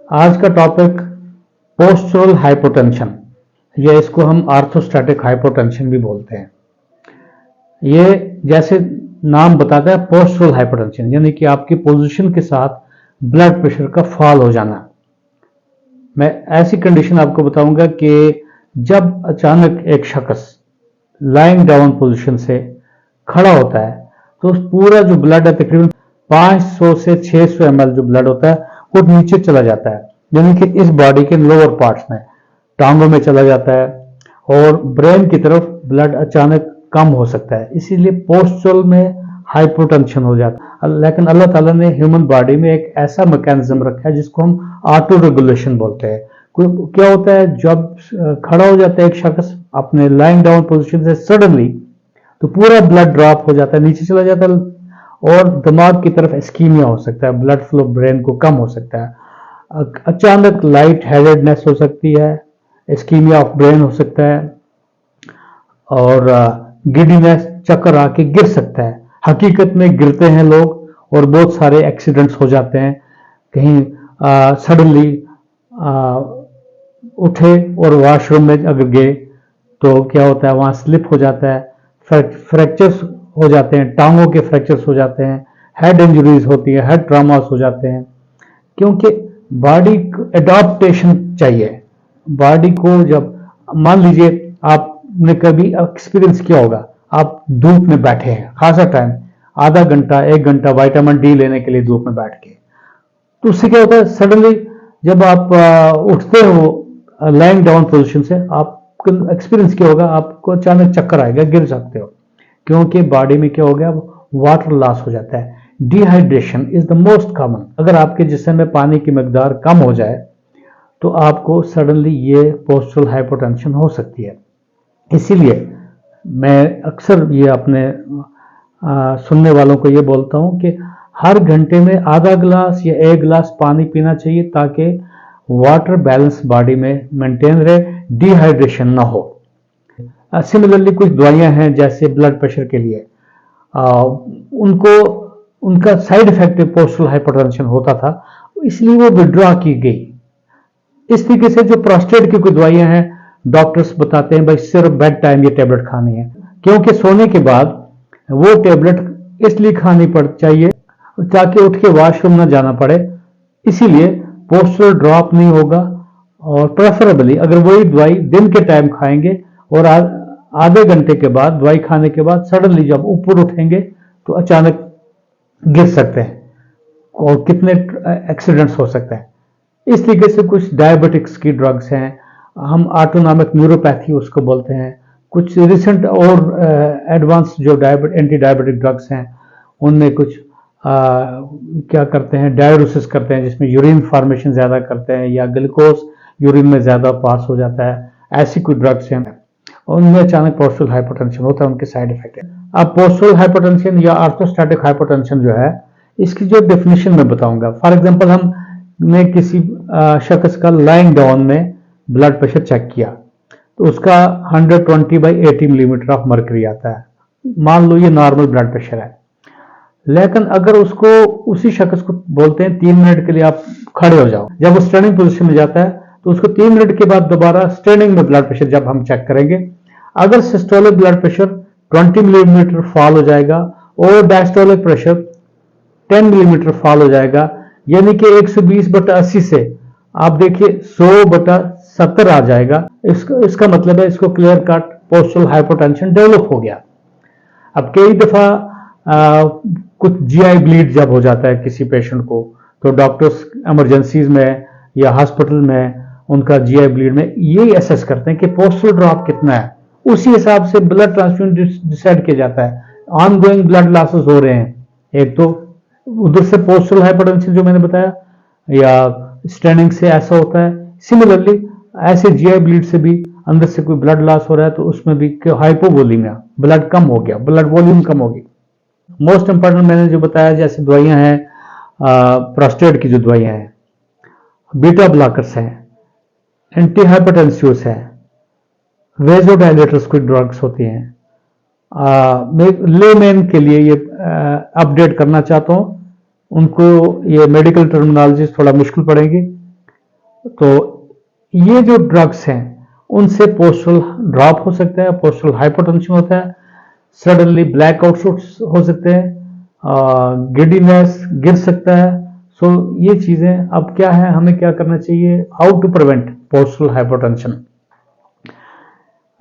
आज का topic postural hypotension, या इसको हम आर्थोस्टैटिक हाइपोटेंशन भी बोलते हैं। ये जैसे नाम बताता है पोस्चरल हाइपोटेंशन, यानी कि आपकी पोजीशन के साथ ब्लड प्रेशर का फॉल हो जाना। मैं ऐसी कंडीशन आपको बताऊंगा कि जब अचानक एक शख्स लाइंग डाउन पोजीशन से खड़ा होता है तो पूरा जो ब्लड है तकरीबन 500 से 600 ml जो ब्लड होता है वो नीचे चला जाता है, यानी कि इस बॉडी के लोअर पार्ट्स में, टांगों में चला जाता है और ब्रेन की तरफ ब्लड अचानक कम हो सकता है। इसीलिए पोस्चरल में हाइपोटेंशन हो जाता है। लेकिन अल्लाह ताला ने ह्यूमन बॉडी में एक ऐसा मैकेनिज्म रखा है जिसको हम ऑटो रेगुलेशन बोलते हैं। क्या होता है, जब खड़ा हो जाता है एक शख्स अपने लाइंग डाउन पोजीशन से सडनली, तो पूरा ब्लड ड्रॉप हो जाता है, नीचे चला जाता है और दिमाग की तरफ इस्कीमिया हो सकता है, ब्लड फ्लो ब्रेन को कम हो सकता है। अचानक लाइट हेडेडनेस हो सकती है, इस्कीमिया ऑफ ब्रेन हो सकता है और गिडीनेस, चक्कर आके गिर सकता है। हकीकत में गिरते हैं लोग और बहुत सारे एक्सीडेंट्स हो जाते हैं। कहीं सडनली उठे और वॉशरूम में अगर गए तो क्या होता है, वहां स्लिप हो जाता है, फ्रैक्चर्स हो जाते हैं, टांगों के फ्रैक्चर्स हो जाते हैं, हेड इंजरीज होती है, हेड ट्रॉमास हो जाते हैं। क्योंकि बॉडी एडॉप्टेशन चाहिए। बॉडी को जब मान लीजिए आपने कभी एक्सपीरियंस किया होगा, आप धूप में बैठे हैं खासा टाइम, आधा घंटा 1 घंटा विटामिन डी लेने के लिए धूप में बैठ के, तो उससे क्या होता है, सडनली जब आप उठते हो लाइंग डाउन पोजीशन से, आपको एक्सपीरियंस किया होगा, आपको अचानक चक्कर आएगा, गिर सकते हो, क्योंकि बॉडी में क्या हो गया, वाटर लॉस हो जाता है। Dehydration is the most common. अगर आपके जिस्म में पानी की मकदार कम हो जाए तो आपको सडनली ये पोस्चरल हाइपोटेंशन हो सकती है। इसीलिए मैं अक्सर ये अपने सुनने वालों को ये बोलता हूं कि हर घंटे में आधा गिलास या 1 गिलास पानी पीना चाहिए ताकि वाटर बैलेंस बॉडी में मेंटेन रहे, डिहाइड्रेशन ना हो। सिमिलरली कुछ दवाइयां हैं जैसे ब्लड प्रेशर के लिए, उनका साइड इफेक्ट पोस्चरल हाइपोटेंशन होता था, इसलिए वो विड्रॉ की गई। इस तरीके से जो प्रोस्टेट की कोई दवाइयां हैं, डॉक्टर्स बताते हैं भाई सिर्फ बेड टाइम ये टेबलेट खानी है, क्योंकि सोने के बाद वो टेबलेट इसलिए खानी पड़ चाहिए ताकि उठ के वॉशरूम ना जाना पड़े, इसीलिए पोस्चरल ड्रॉप नहीं होगा। और प्रेफरेबली अगर वही दवाई दिन के टाइम खाएंगे और आधे घंटे के बाद, दवाई खाने के बाद सडनली जब ऊपर उठेंगे तो अचानक गिर सकते हैं और कितने एक्सीडेंट्स हो सकते हैं। इस तरीके से कुछ डायबिटिक्स की ड्रग्स हैं, हम ऑटोनॉमिक न्यूरोपैथी उसको बोलते हैं। कुछ रिसेंट और एडवांस जो एंटी डायबिटिक ड्रग्स हैं, उनमें कुछ क्या करते हैं, डाययूरेसिस करते हैं, जिसमें यूरिन फॉर्मेशन ज्यादा करते हैं या ग्लूकोज यूरिन में ज्यादा पास हो जाता है। ऐसी कुछ ड्रग्स हैं, उनमें अचानक पोस्चरल हाइपोटेंशन होता है, उनके साइड इफेक्ट है। अब पोस्चरल हाइपोटेंशन या आर्थोस्टैटिक हाइपोटेंशन जो है, इसकी जो डेफिनेशन मैं बताऊंगा। फॉर एग्जांपल हमने किसी शख्स का लाइंग डाउन में ब्लड प्रेशर चेक किया तो उसका 120/80 मिलीमीटर ऑफ मर्करी आता है। मान लो ये नॉर्मल ब्लड प्रेशर है, लेकिन अगर उसको, उसी शख्स को बोलते हैं 3 मिनट के लिए आप खड़े हो जाओ, जब वो स्टैंडिंग पोजीशन में जाता है तो उसको 3 मिनट के बाद दोबारा स्टैंडिंग में ब्लड प्रेशर जब हम चेक करेंगे, अगर systolic blood pressure 20 millimetre fall हो जाएगा और डायस्टोलिक प्रेशर 10 मिलीमीटर फॉल हो जाएगा, यानी कि 120/80 से आप देखिए 100/70 आ जाएगा। इसका मतलब है इसको clear cut postural hypotension develop हो गया। अब कई दफा कुछ जीआई ब्लीड जब हो जाता है किसी पेशेंट को, तो डॉक्टर्स इमरजेंसीज में या हॉस्पिटल में उनका जीआई ब्लीड में यही असेस करते हैं कि पोस्चरल ड्रॉप कितना है, उसी हिसाब से ब्लड ट्रांसफ्यूजन डिसाइड किया जाता है। ऑन गोइंग ब्लड लॉसेस हो रहे हैं, एक तो उधर से पोस्चरल हाइपोटेंशन जो मैंने बताया, या स्टैंडिंग से ऐसा होता है। सिमिलरली ऐसे जीआई ब्लीड से भी अंदर से कोई ब्लड लॉस हो रहा है तो उसमें भी हाइपोवोलीमिया, ब्लड कम हो गया, ब्लड वॉल्यूम कम हो गई। मोस्ट इंपॉर्टेंट मैंने जो बताया, जैसे दवाइयां हैं, प्रोस्टेट की जो दवाइयां हैं, बीटा ब्लॉकर्स हैं, एंटी हाइपरटेंसिव्स हैं, वेजोडाइलेटर्स कोई ड्रग्स होती हैं। मैं लेमैन के लिए ये अपडेट करना चाहता हूं, उनको ये मेडिकल टर्मिनोलॉजी थोड़ा मुश्किल पड़ेगी। तो ये जो ड्रग्स हैं उनसे पोस्टुरल ड्रॉप हो सकता है, पोस्टुरल हाइपोटेंशन होता है, सडनली ब्लैकआउट हो सकते हैं, गिडीनेस गिर सकता है। सो ये चीजें अब क्या है, हमें क्या करना चाहिए, how to prevent postural hypotension.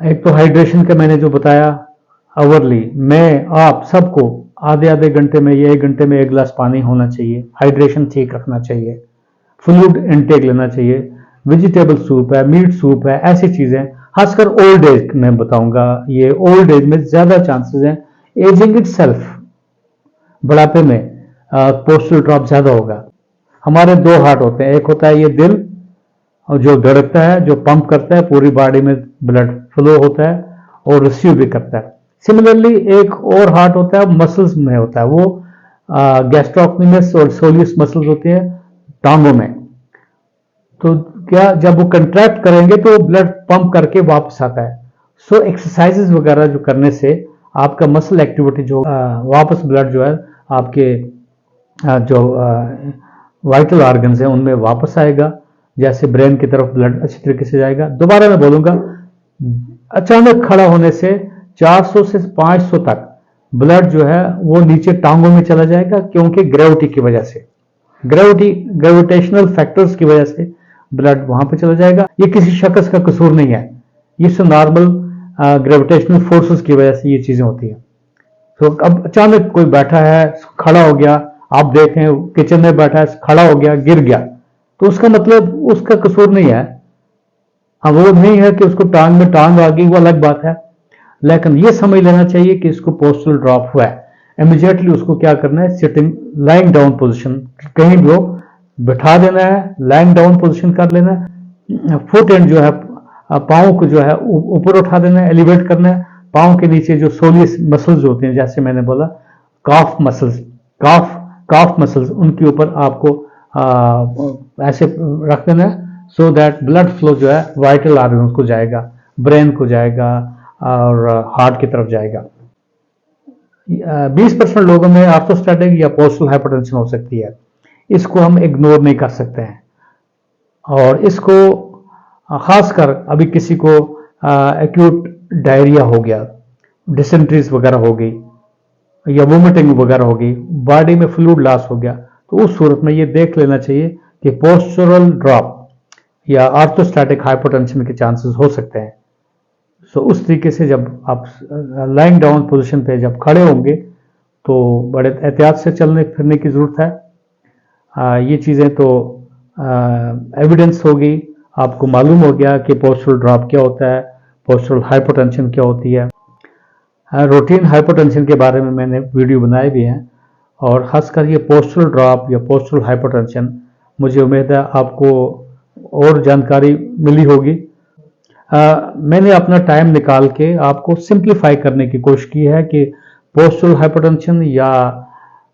एक तो हाइड्रेशन का मैंने जो बताया, अवरली मैं आप सबको आधे आधे घंटे में या 1 घंटे में 1 गिलास पानी होना चाहिए, हाइड्रेशन ठीक रखना चाहिए, फ्लूइड इनटेक लेना चाहिए, वेजिटेबल सूप है, मीट सूप है, ऐसी चीजें। खासकर ओल्ड एज में बताऊंगा, ये ओल्ड एज में ज्यादा चांसेस हैं, एजिंग इट सेल्फ, बुढ़ापे में पोस्टुरल ड्रॉप ज्यादा होगा। हमारे 2 हार्ट होते हैं, एक होता है ये दिल और जो धड़कता है, जो पंप करता है, पूरी बॉडी में ब्लड फ्लो होता है और रिसीव भी करता है। सिमिलरली एक और हार्ट होता है, मसल्स में होता है, वो गैस्ट्रोक्टोमियस और सोलियस मसल्स होते हैं टांगों में। तो क्या जब वो कंट्रैक्ट करेंगे तो ब्लड पंप करके वापस आता है। सो एक्सरसाइजेस वगैरह जो करने से आपका मसल एक्टिविटी जो वापस ब्लड जो है आपके जो वाइटल ऑर्गन्स हैं उनमें वापस आएगा, जैसे ब्रेन की तरफ ब्लड अच्छी तरीके से जाएगा। दोबारा मैं बोलूंगा, अचानक खड़ा होने से 400 से 500 तक ब्लड जो है वो नीचे टांगों में चला जाएगा, क्योंकि ग्रेविटी की वजह से, ग्रेविटेशनल फैक्टर्स की वजह से ब्लड वहां पे चला जाएगा। ये किसी शख्स का कसूर नहीं है, ये सब नॉर्मल ग्रेविटेशनल फोर्सेस की वजह से ये चीजें होती हैं। तो अब अचानक कोई बैठा है, खड़ा हो गया, आप देखें किचन में बैठा है, खड़ा हो गया, गिर गया, तो उसका मतलब उसका कसूर नहीं है। अब वो नहीं है कि उसको टांग में टांग आ गई, वो अलग बात है, लेकिन ये समझ लेना चाहिए कि इसको पोस्टुरल ड्रॉप हुआ है। इमीडिएटली उसको क्या करना है, सिटिंग लाइंग डाउन पोजीशन, कहीं भी हो बैठा देना है, लाइंग डाउन पोजीशन कर लेना है, फुट एंड जो है पाँव को जो है ऊपर उठा देना है, एलिवेट करना है। पाँव के नीचे जो सोलियस मसल्स होते हैं, जैसे मैंने बोला काफ मसल्स, काफ मसल्स, उनके ऊपर आपको ऐसे रख देना है, सो दैट ब्लड फ्लो जो है वाइटल ऑर्गन्स को जाएगा, ब्रेन को जाएगा और हार्ट की तरफ जाएगा। 20% लोगों में ऑर्थोस्टैटिक या पोस्टुरल हाइपरटेंशन हो सकती है, इसको हम इग्नोर नहीं कर सकते हैं। और इसको खासकर अभी किसी को एक्यूट डायरिया हो गया, डिसेंट्रीज वगैरह हो गई या वोमिटिंग वगैरह हो गई, बॉडी में फ्लूइड लॉस हो गया, तो उस सूरत में ये देख लेना चाहिए कि पोस्टुरल ड्रॉप या ऑर्थोस्टैटिक हाइपोटेंशन के चांसेस हो सकते हैं। सो उस तरीके से जब आप लाइंग डाउन पोजीशन पे जब खड़े होंगे तो बड़े एहतियात से चलने फिरने की ज़रूरत है। ये चीज़ें तो एविडेंस होगी, आपको मालूम हो गया कि पोस्टुरल ड्रॉप क्या होता है, पोस्टुरल हाइपोटेंशन क्या होती है। रूटीन हाइपोटेंशन के बारे में मैंने वीडियो बनाए भी हैं, और ख़ासकर ये पोस्टुरल ड्रॉप या पोस्टुरल हाइपोटेंशन, मुझे उम्मीद है आपको और जानकारी मिली होगी। मैंने अपना टाइम निकाल के आपको सिंप्लीफाई करने की कोशिश की है कि पोस्टुरल हाइपोटेंशन या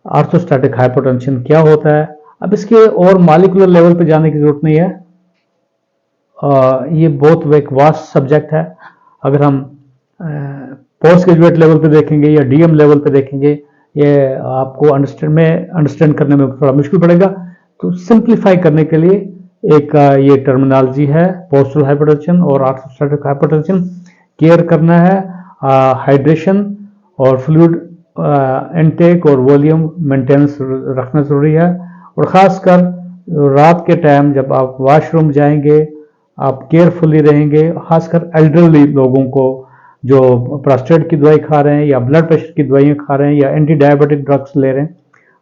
ऑर्थोस्टैटिक हाइपोटेंशन क्या होता है। अब इसके और मॉलिक्यूलर लेवल पे जाने की जरूरत नहीं है, ये बहुत एक वास्ट सब्जेक्ट है। अगर हम पोस्ट ग्रेजुएट लेवल पे देखेंगे या डीएम लेवल पे देखेंगे, ये आपको अंडरस्टैंड करने में थोड़ा मुश्किल पड़ेगा। तो सिंप्लीफाई करने के लिए एक ये टर्मिनोलॉजी है, पोस्टुरल हाइपोटेंशन और ऑर्थोस्टैटिक हाइपोटेंशन। केयर करना है, हाइड्रेशन और फ्लूइड इनटेक और वॉल्यूम मेंटेनेंस रखना जरूरी है। और ख़ासकर रात के टाइम जब आप वॉशरूम जाएंगे, आप केयरफुली रहेंगे। खासकर एल्डरली लोगों को जो प्रोस्टेट की दवाई खा रहे हैं या ब्लड प्रेशर की दवाइयाँ खा रहे हैं या एंटी डायबिटिक ड्रग्स ले रहे हैं,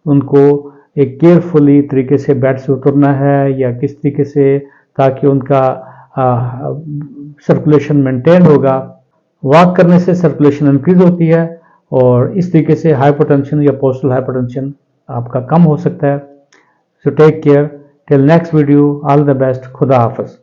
उनको एक केयरफुली तरीके से बेड से उतरना है या किस तरीके से, ताकि उनका सर्कुलेशन मेंटेन होगा। वॉक करने से सर्कुलेशन इंक्रीज होती है और इस तरीके से हाइपोटेंशन या पोस्टुरल हाइपोटेंशन आपका कम हो सकता है। So take care, till next video, all the best, खुदा हाफिज।